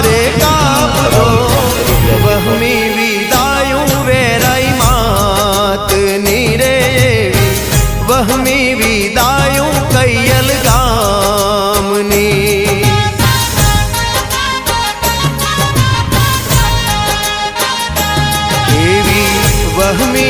रे काबरो वहमी विदायूं वेराई मात नीरे वहमी विदायूं कैयल गामनी एवी वहमी